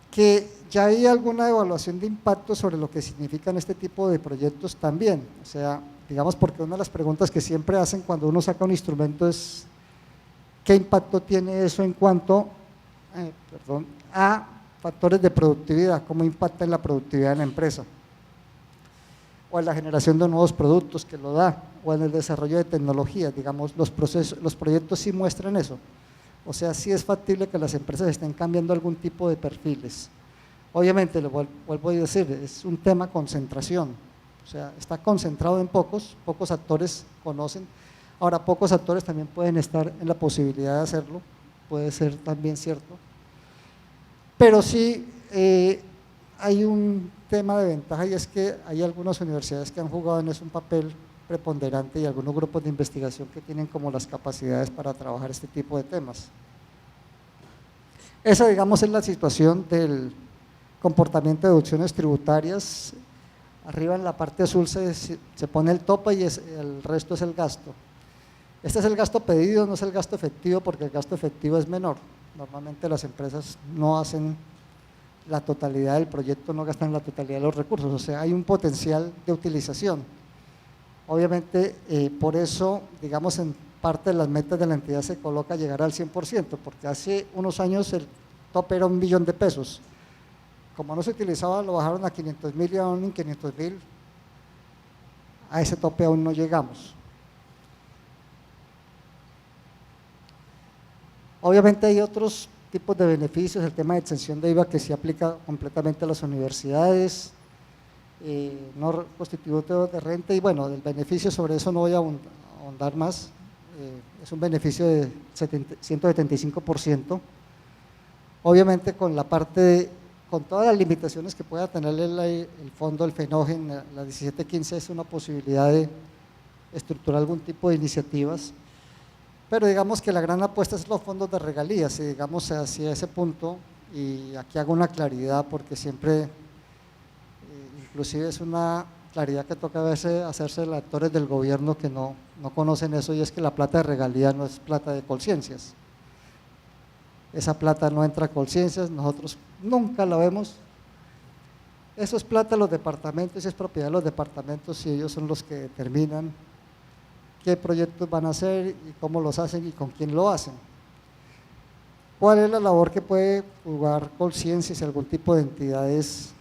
¿Que ya hay alguna evaluación de impacto sobre lo que significan este tipo de proyectos? También, o sea, digamos, porque una de las preguntas que siempre hacen cuando uno saca un instrumento es ¿qué impacto tiene eso en cuanto a factores de productividad? ¿Cómo impacta en la productividad de la empresa? O en la generación de nuevos productos que lo da, o en el desarrollo de tecnologías, digamos, los proyectos sí muestran eso. O sea, sí es factible que las empresas estén cambiando algún tipo de perfiles. Obviamente, lo vuelvo a decir, es un tema concentración, o sea, está concentrado en pocos actores conocen. Ahora, pocos actores también pueden estar en la posibilidad de hacerlo, puede ser también cierto, pero sí hay un tema de ventaja y es que hay algunas universidades que han jugado en eso un papel preponderante y algunos grupos de investigación que tienen como las capacidades para trabajar este tipo de temas. Esa, digamos, es la situación del comportamiento de deducciones tributarias. Arriba en la parte azul se pone el tope y el resto es el gasto. Este es el gasto pedido, no es el gasto efectivo, porque el gasto efectivo es menor. Normalmente las empresas no hacen la totalidad del proyecto, no gastan la totalidad de los recursos, o sea, hay un potencial de utilización. Obviamente, por eso, digamos, en parte de las metas de la entidad se coloca llegar al 100%, porque hace unos años el tope era 1 millón de pesos. Como no se utilizaba, lo bajaron a 500.000 y aún en 500.000 a ese tope aún no llegamos. Obviamente hay otros tipos de beneficios, el tema de exención de IVA que se aplica completamente a las universidades, no constitutivo de renta, y bueno, del beneficio sobre eso no voy a ahondar más, es un beneficio de 175%, obviamente con la parte con todas las limitaciones que pueda tener el fondo, el FENOGEN, la 1715 es una posibilidad de estructurar algún tipo de iniciativas, pero digamos que la gran apuesta es los fondos de regalías, y digamos hacia ese punto y aquí hago una claridad porque siempre, inclusive es una claridad que toca a veces hacerse los actores del gobierno que no conocen eso, y es que la plata de regalía no es plata de Colciencias. Esa plata no entra a Colciencias, nosotros nunca la vemos. Eso es plata de los departamentos, es propiedad de los departamentos y ellos son los que determinan qué proyectos van a hacer y cómo los hacen y con quién lo hacen. ¿Cuál es la labor que puede jugar Colciencias y algún tipo de entidades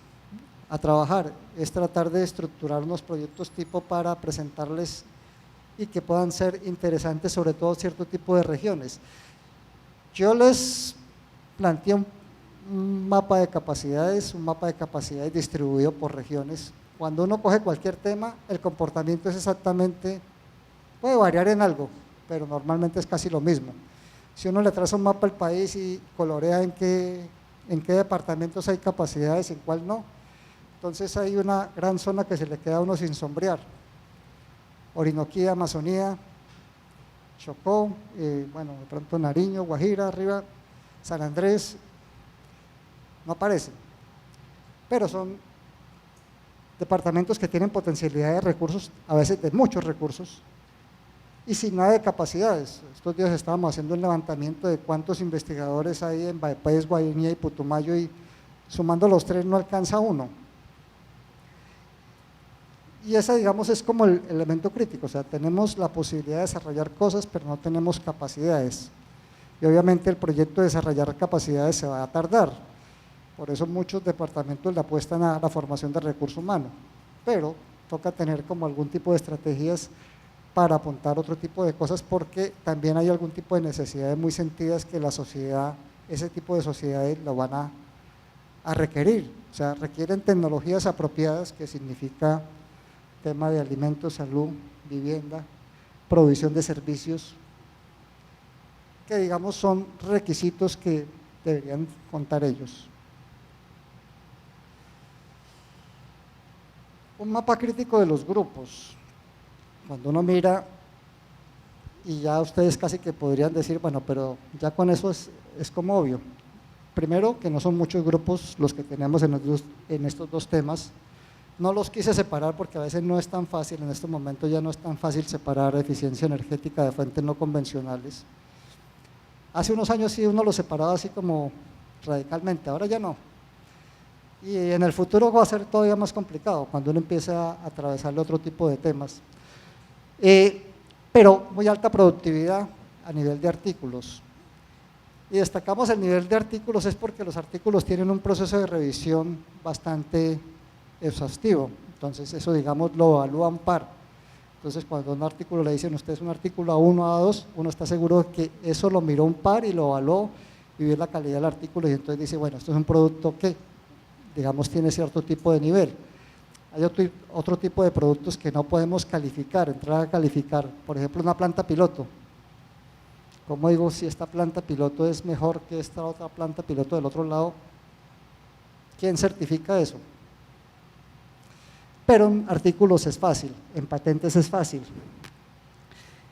a trabajar? Es tratar de estructurar unos proyectos tipo para presentarles y que puedan ser interesantes, sobre todo cierto tipo de regiones. Yo les planteé un mapa de capacidades distribuido por regiones. Cuando uno coge cualquier tema, el comportamiento es exactamente, puede variar en algo, pero normalmente es casi lo mismo. Si uno le traza un mapa al país y colorea en qué departamentos hay capacidades, en cuál no, entonces hay una gran zona que se le queda a uno sin sombrear. Orinoquía, Amazonía, Chocó, bueno, de pronto Nariño, Guajira, arriba, San Andrés, no aparecen, pero son departamentos que tienen potencialidad de recursos, a veces de muchos recursos, y sin nada de capacidades. Estos días estábamos haciendo un levantamiento de cuántos investigadores hay en Vaepés, Guainía y Putumayo, y sumando los tres no alcanza uno. Y esa, digamos, es como el elemento crítico, o sea, tenemos la posibilidad de desarrollar cosas, pero no tenemos capacidades. Y obviamente el proyecto de desarrollar capacidades se va a tardar. Por eso muchos departamentos le apuestan a la formación de recurso humano, pero toca tener como algún tipo de estrategias para apuntar otro tipo de cosas, porque también hay algún tipo de necesidades muy sentidas que la sociedad, ese tipo de sociedades lo van a requerir. O sea, requieren tecnologías apropiadas, que significa tema de alimentos, salud, vivienda, provisión de servicios, que digamos son requisitos que deberían contar ellos. Un mapa crítico de los grupos. Cuando uno mira, y ya ustedes casi que podrían decir, bueno, pero ya con eso es como obvio. Primero, que no son muchos grupos los que tenemos en estos dos temas. No los quise separar porque a veces no es tan fácil, en este momento ya no es tan fácil separar eficiencia energética de fuentes no convencionales. Hace unos años sí uno los separaba así como radicalmente, ahora ya no. Y en el futuro va a ser todavía más complicado cuando uno empiece a atravesarle otro tipo de temas. Pero muy alta productividad a nivel de artículos. Y destacamos el nivel de artículos es porque los artículos tienen un proceso de revisión bastante exhaustivo, entonces eso digamos lo evalúan par. Entonces cuando un artículo le dicen usted es un artículo A1, A2, uno está seguro de que eso lo miró un par y lo evaluó y vio la calidad del artículo y entonces dice, bueno, esto es un producto que digamos tiene cierto tipo de nivel. Hay otro tipo de productos que no podemos calificar, entrar a calificar, por ejemplo una planta piloto. ¿Cómo digo si esta planta piloto es mejor que esta otra planta piloto del otro lado? ¿Quién certifica eso? Pero en artículos es fácil, en patentes es fácil.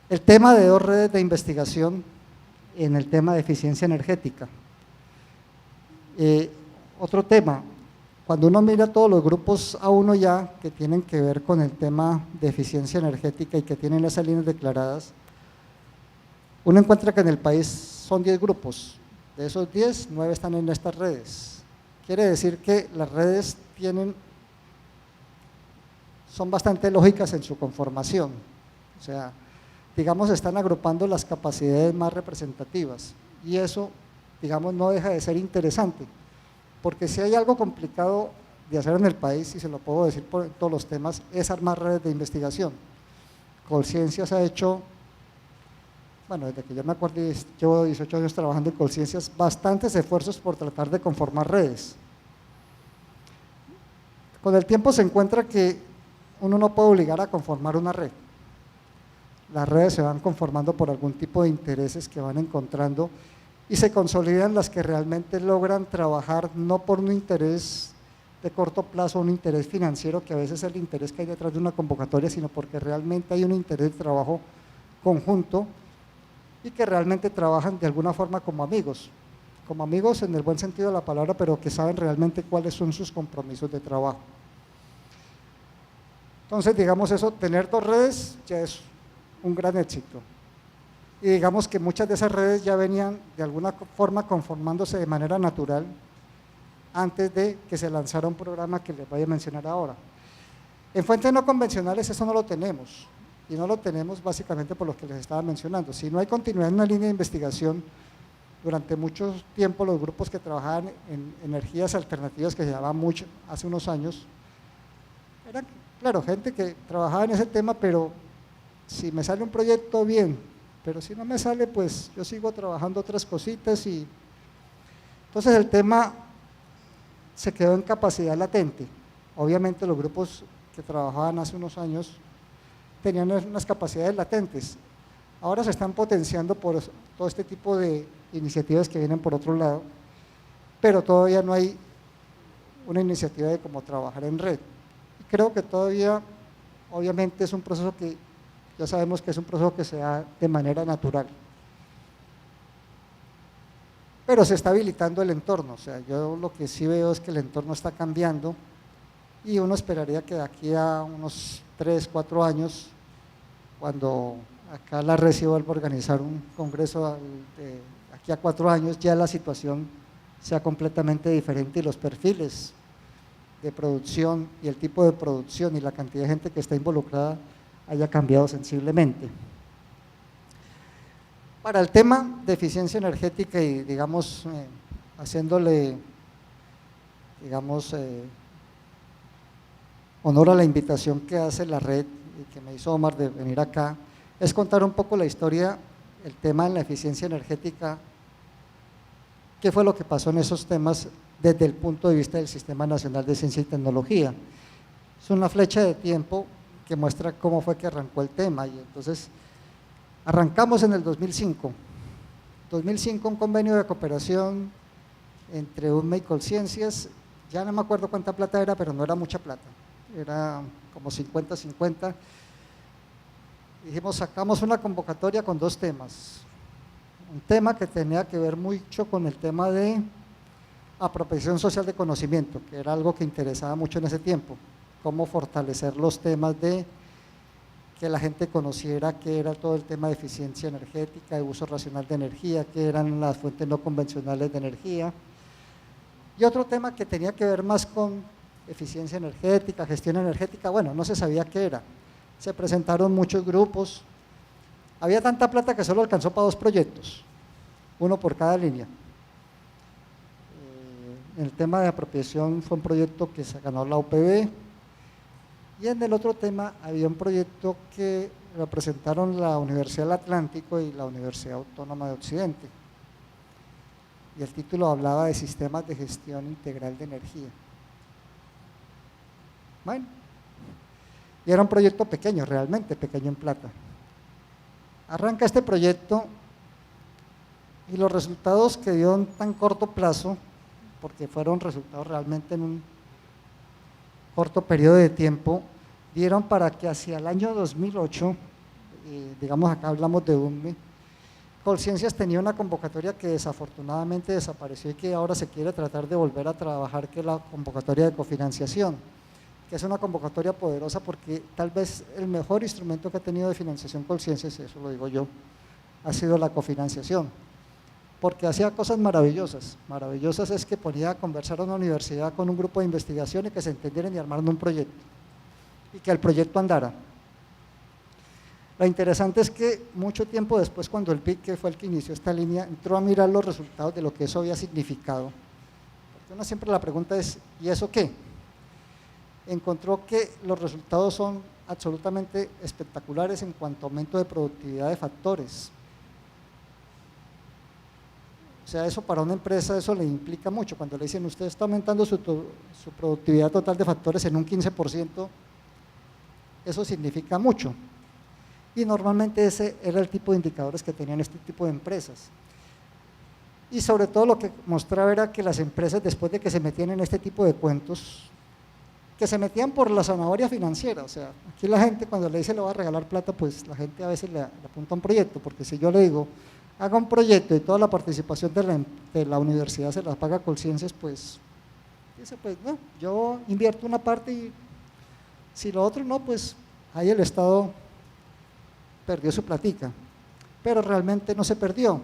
El tema de dos redes de investigación en el tema de eficiencia energética. Otro tema, cuando uno mira todos los grupos A1 ya que tienen que ver con el tema de eficiencia energética y que tienen esas líneas declaradas, uno encuentra que en el país son 10 grupos, de esos 10, 9 están en estas redes. Quiere decir que las redes son bastante lógicas en su conformación, o sea, digamos están agrupando las capacidades más representativas y eso, digamos, no deja de ser interesante, porque si hay algo complicado de hacer en el país, y se lo puedo decir por todos los temas, es armar redes de investigación. Colciencias ha hecho, bueno, desde que yo me acuerdo, llevo 18 años trabajando en Colciencias, bastantes esfuerzos por tratar de conformar redes. Con el tiempo se encuentra que uno no puede obligar a conformar una red. Las redes se van conformando por algún tipo de intereses que van encontrando y se consolidan las que realmente logran trabajar no por un interés de corto plazo, un interés financiero, que a veces es el interés que hay detrás de una convocatoria, sino porque realmente hay un interés de trabajo conjunto y que realmente trabajan de alguna forma como amigos. como amigos en el buen sentido de la palabra, pero que saben realmente cuáles son sus compromisos de trabajo. Entonces, digamos eso, tener 2 redes ya es un gran éxito. Y digamos que muchas de esas redes ya venían de alguna forma conformándose de manera natural antes de que se lanzara un programa que les voy a mencionar ahora. En fuentes no convencionales eso no lo tenemos, y no lo tenemos básicamente por lo que les estaba mencionando. Si no hay continuidad en una línea de investigación, durante mucho tiempo los grupos que trabajaban en energías alternativas, que se llamaban mucho hace unos años, eran, claro, gente que trabajaba en ese tema, pero si me sale un proyecto, bien, pero si no me sale, pues yo sigo trabajando otras cositas. Y entonces el tema se quedó en capacidad latente. Obviamente los grupos que trabajaban hace unos años tenían unas capacidades latentes. Ahora se están potenciando por todo este tipo de iniciativas que vienen por otro lado, pero todavía no hay una iniciativa de cómo trabajar en red. Y creo que todavía, obviamente, es un proceso que ya sabemos que es un proceso que se da de manera natural, pero se está habilitando el entorno. O sea, yo lo que sí veo es que el entorno está cambiando, y uno esperaría que de aquí a unos 3, 4 años, cuando acá la red vuelva a organizar un congreso de aquí a 4 años, ya la situación sea completamente diferente y los perfiles de producción y el tipo de producción y la cantidad de gente que está involucrada haya cambiado sensiblemente. Para el tema de eficiencia energética y, digamos, haciéndole, digamos, honor a la invitación que hace la red y que me hizo Omar de venir acá, es contar un poco la historia, el tema de la eficiencia energética, qué fue lo que pasó en esos temas desde el punto de vista del Sistema Nacional de Ciencia y Tecnología. Es una flecha de tiempo que muestra cómo fue que arrancó el tema, y entonces arrancamos en el 2005. 2005 un convenio de cooperación entre UNME y Colciencias, ya no me acuerdo cuánta plata era, pero no era mucha plata, era como 50-50. Dijimos, sacamos una convocatoria con 2 temas. Un tema que tenía que ver mucho con el tema de apropiación social de conocimiento, que era algo que interesaba mucho en ese tiempo, cómo fortalecer los temas de que la gente conociera qué era todo el tema de eficiencia energética, de uso racional de energía, qué eran las fuentes no convencionales de energía. Y otro tema que tenía que ver más con eficiencia energética, gestión energética, bueno, no se sabía qué era. Se presentaron muchos grupos, había tanta plata que solo alcanzó para 2 proyectos, uno por cada línea. En el tema de apropiación fue un proyecto que se ganó la UPB, y en el otro tema había un proyecto que representaron la Universidad del Atlántico y la Universidad Autónoma de Occidente, y el título hablaba de sistemas de gestión integral de energía. Bueno, y era un proyecto pequeño, realmente pequeño en plata. Arranca este proyecto y los resultados que dio en tan corto plazo, porque fueron resultados realmente en un corto periodo de tiempo, dieron para que hacia el año 2008, digamos acá hablamos de UNME, Colciencias tenía una convocatoria que desafortunadamente desapareció y que ahora se quiere tratar de volver a trabajar, que es la convocatoria de cofinanciación, que es una convocatoria poderosa porque tal vez el mejor instrumento que ha tenido de financiación Colciencias, eso lo digo yo, ha sido la cofinanciación, porque hacía cosas maravillosas. Maravillosas es que ponía a conversar a una universidad con un grupo de investigación y que se entendieran y armaran un proyecto, y que el proyecto andara. Lo interesante es que mucho tiempo después, cuando el PIC, que fue el que inició esta línea, entró a mirar los resultados de lo que eso había significado, porque uno siempre la pregunta es, ¿y eso qué? Encontró que los resultados son absolutamente espectaculares en cuanto a aumento de productividad de factores. O sea, eso para una empresa, eso le implica mucho. Cuando le dicen, usted está aumentando su productividad total de factores en un 15%, eso significa mucho. Y normalmente ese era el tipo de indicadores que tenían este tipo de empresas. Y sobre todo lo que mostraba era que las empresas, después de que se metían en este tipo de cuentos, que se metían por la zanahoria financiera. O sea, aquí la gente cuando le dice le va a regalar plata, pues la gente a veces le apunta a un proyecto, porque si yo le digo, haga un proyecto y toda la participación de la universidad se la paga Colciencias, pues dice, pues no, yo invierto una parte y si lo otro no, pues ahí el Estado perdió su platica, pero realmente no se perdió,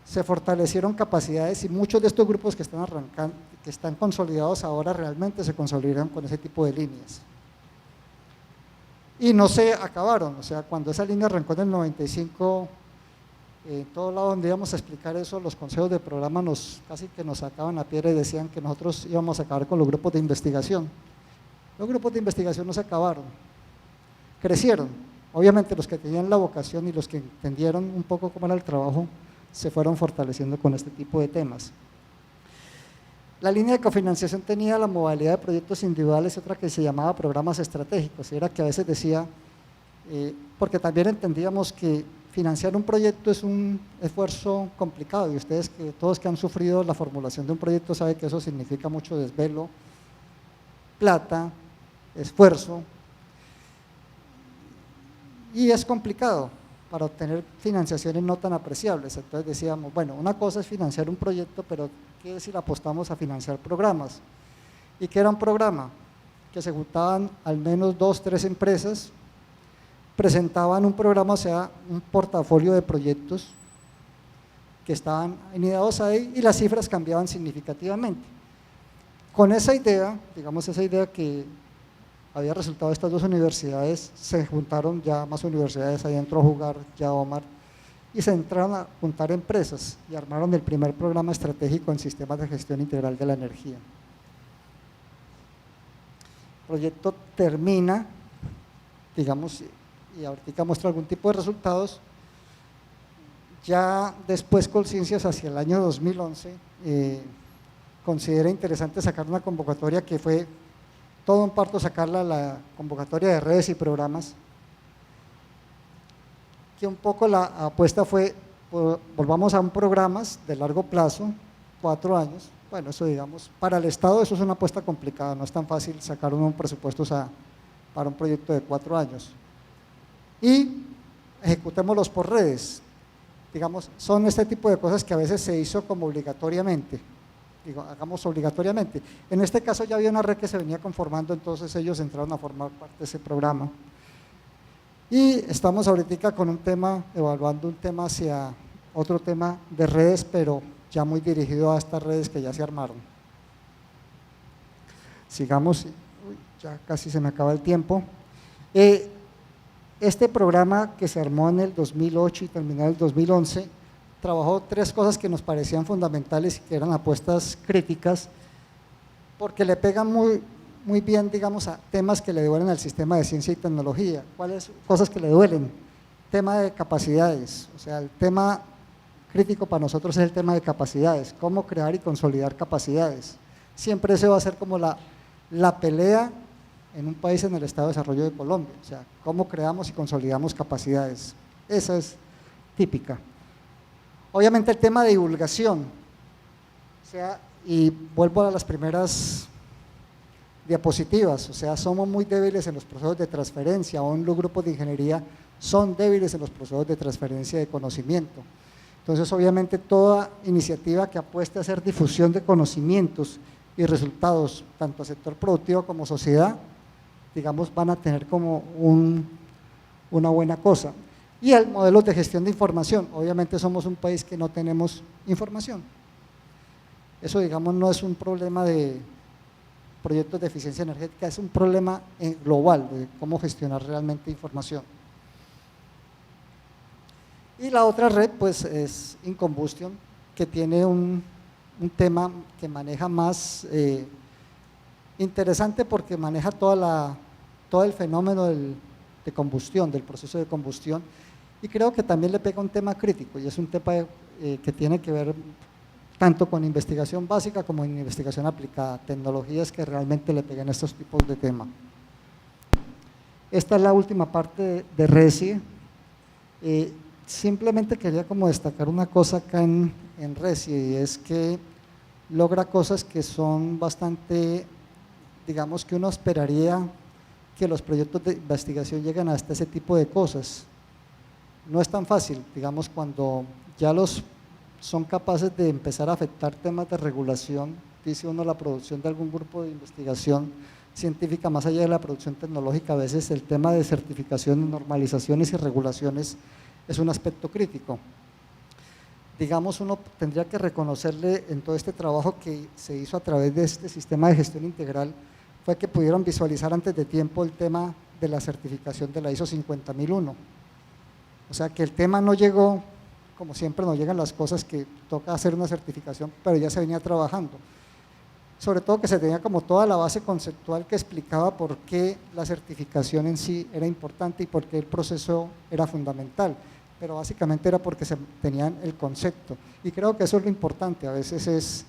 se fortalecieron capacidades y muchos de estos grupos que están arrancando, que están consolidados ahora realmente se consolidaron con ese tipo de líneas. Y no se acabaron, o sea, cuando esa línea arrancó en el 95, en todo lado donde íbamos a explicar eso, los consejos de programa casi que nos sacaban la piedra y decían que nosotros íbamos a acabar con los grupos de investigación. Los grupos de investigación no se acabaron, crecieron. Obviamente los que tenían la vocación y los que entendieron un poco cómo era el trabajo, se fueron fortaleciendo con este tipo de temas. La línea de cofinanciación tenía la modalidad de proyectos individuales, otra que se llamaba programas estratégicos, y era que a veces decía, porque también entendíamos que financiar un proyecto es un esfuerzo complicado, y ustedes que todos que han sufrido la formulación de un proyecto saben que eso significa mucho desvelo, plata, esfuerzo, y es complicado para obtener financiaciones no tan apreciables. Entonces decíamos, bueno, una cosa es financiar un proyecto, pero ¿qué si le apostamos a financiar programas? ¿Y qué era un programa? Que se juntaban al menos 2, 3 empresas, presentaban un programa, o sea, un portafolio de proyectos que estaban anidados ahí y las cifras cambiaban significativamente. Con esa idea, digamos esa idea que había resultado de estas dos universidades, se juntaron ya más universidades, ahí entró a jugar ya Omar, y se entraron a juntar empresas y armaron el primer programa estratégico en sistemas de gestión integral de la energía. El proyecto termina, digamos, y ahorita muestra algún tipo de resultados. Ya después Colciencias, hacia el año 2011, considera interesante sacar una convocatoria que fue todo un parto sacarla a la convocatoria de redes y programas, que un poco la apuesta fue, volvamos a un programas de largo plazo, 4 años, bueno, eso digamos, para el Estado eso es una apuesta complicada, no es tan fácil sacar un presupuesto para un proyecto de 4 años, y ejecutémoslos por redes, digamos, son este tipo de cosas que a veces se hizo como obligatoriamente, digo, hagamos obligatoriamente. En este caso ya había una red que se venía conformando, entonces ellos entraron a formar parte de ese programa. Y estamos ahorita con un tema, evaluando un tema hacia otro tema de redes, pero ya muy dirigido a estas redes que ya se armaron. Sigamos, ya casi se me acaba el tiempo. Este programa que se armó en el 2008 y terminó en el 2011, trabajó 3 cosas que nos parecían fundamentales y que eran apuestas críticas, porque le pegan muy bien, digamos, a temas que le duelen al sistema de ciencia y tecnología. ¿Cuáles cosas que le duelen? Tema de capacidades, o sea, el tema crítico para nosotros es el tema de capacidades, cómo crear y consolidar capacidades. Siempre ese va a ser como la pelea en un país en el estado de desarrollo de Colombia, o sea, cómo creamos y consolidamos capacidades. Esa es típica. Obviamente el tema de divulgación, o sea, y vuelvo a las primeras diapositivas, o sea, somos muy débiles en los procesos de transferencia, aún los grupos de ingeniería son débiles en los procesos de transferencia de conocimiento. Entonces, obviamente, toda iniciativa que apueste a hacer difusión de conocimientos y resultados, tanto al sector productivo como sociedad, digamos, van a tener como una buena cosa. Y el modelo de gestión de información, obviamente somos un país que no tenemos información. Eso, digamos, no es un problema de proyectos de eficiencia energética, es un problema global de cómo gestionar realmente información. Y la otra red, pues, es Incombustion, que tiene un tema que maneja más interesante porque maneja todo el fenómeno de combustión, del proceso de combustión, y creo que también le pega un tema crítico, y es un tema que tiene que ver tanto con investigación básica como en investigación aplicada, tecnologías que realmente le pegan a estos tipos de temas. Esta es la última parte de RESI. Simplemente quería como destacar una cosa acá en RESI, y es que logra cosas que son bastante, digamos que uno esperaría que los proyectos de investigación lleguen hasta ese tipo de cosas. No es tan fácil, digamos, cuando ya son capaces de empezar a afectar temas de regulación, dice uno, la producción de algún grupo de investigación científica, más allá de la producción tecnológica. A veces el tema de certificaciones, normalizaciones y regulaciones es un aspecto crítico. Digamos, uno tendría que reconocerle en todo este trabajo que se hizo a través de este sistema de gestión integral, fue que pudieron visualizar antes de tiempo el tema de la certificación de la ISO 50001. O sea que el tema no llegó, como siempre nos llegan las cosas, que toca hacer una certificación, pero ya se venía trabajando. Sobre todo que se tenía como toda la base conceptual que explicaba por qué la certificación en sí era importante y por qué el proceso era fundamental, pero básicamente era porque se tenían el concepto, y creo que eso es lo importante. A veces es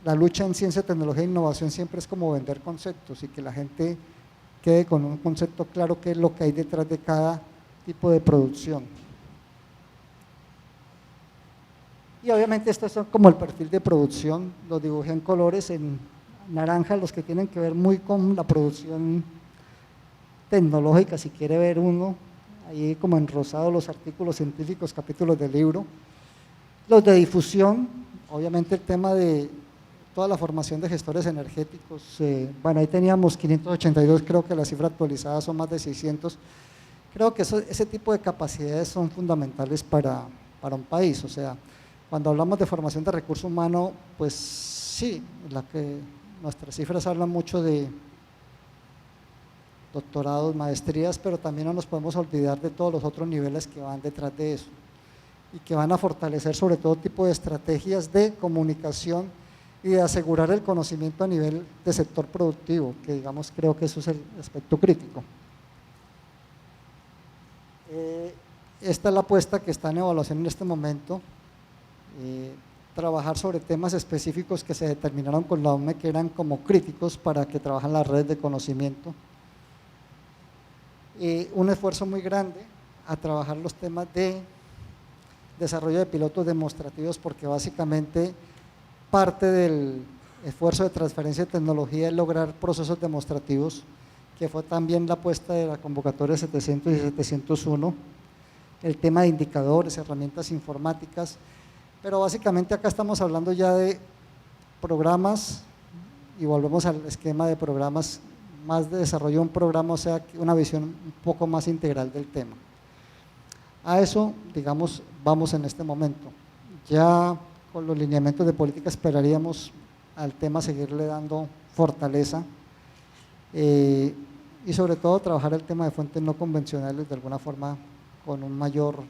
la lucha en ciencia, tecnología e innovación, siempre es como vender conceptos y que la gente quede con un concepto claro qué es lo que hay detrás de cada tipo de producción. Y obviamente estos son como el perfil de producción, los dibujé en colores, en naranja los que tienen que ver muy con la producción tecnológica, si quiere ver uno, ahí como en rosado los artículos científicos, capítulos del libro. Los de difusión, obviamente el tema de toda la formación de gestores energéticos, bueno, ahí teníamos 582, creo que la cifra actualizada son más de 600. Creo que ese tipo de capacidades son fundamentales para un país. O sea, cuando hablamos de formación de recurso humano, pues sí, nuestras cifras hablan mucho de doctorados, maestrías, pero también no nos podemos olvidar de todos los otros niveles que van detrás de eso y que van a fortalecer sobre todo tipo de estrategias de comunicación y de asegurar el conocimiento a nivel de sector productivo, que digamos creo que eso es el aspecto crítico. Esta es la apuesta que está en evaluación en este momento, trabajar sobre temas específicos que se determinaron con la OME que eran como críticos para que trabajen las redes de conocimiento. Un esfuerzo muy grande a trabajar los temas de desarrollo de pilotos demostrativos, porque básicamente parte del esfuerzo de transferencia de tecnología es lograr procesos demostrativos, que fue también la apuesta de la convocatoria 700 y 701, el tema de indicadores, herramientas informáticas, pero básicamente acá estamos hablando ya de programas y volvemos al esquema de programas, más de desarrollo de un programa, o sea, una visión un poco más integral del tema. A eso, digamos, vamos en este momento. Ya con los lineamientos de política esperaríamos al tema seguirle dando fortaleza y sobre todo trabajar el tema de fuentes no convencionales de alguna forma con un mayor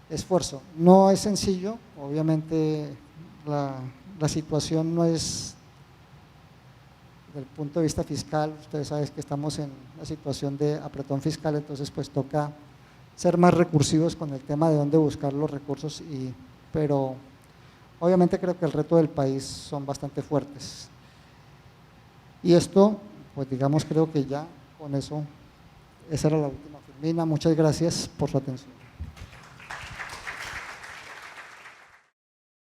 esfuerzo. No es sencillo, obviamente la situación no es, desde el punto de vista fiscal, ustedes saben que estamos en una situación de apretón fiscal, entonces pues toca ser más recursivos con el tema de dónde buscar los recursos, pero obviamente creo que el reto del país son bastante fuertes. Y esto, pues digamos, creo que ya con eso, esa era la última filmina. Muchas gracias por su atención.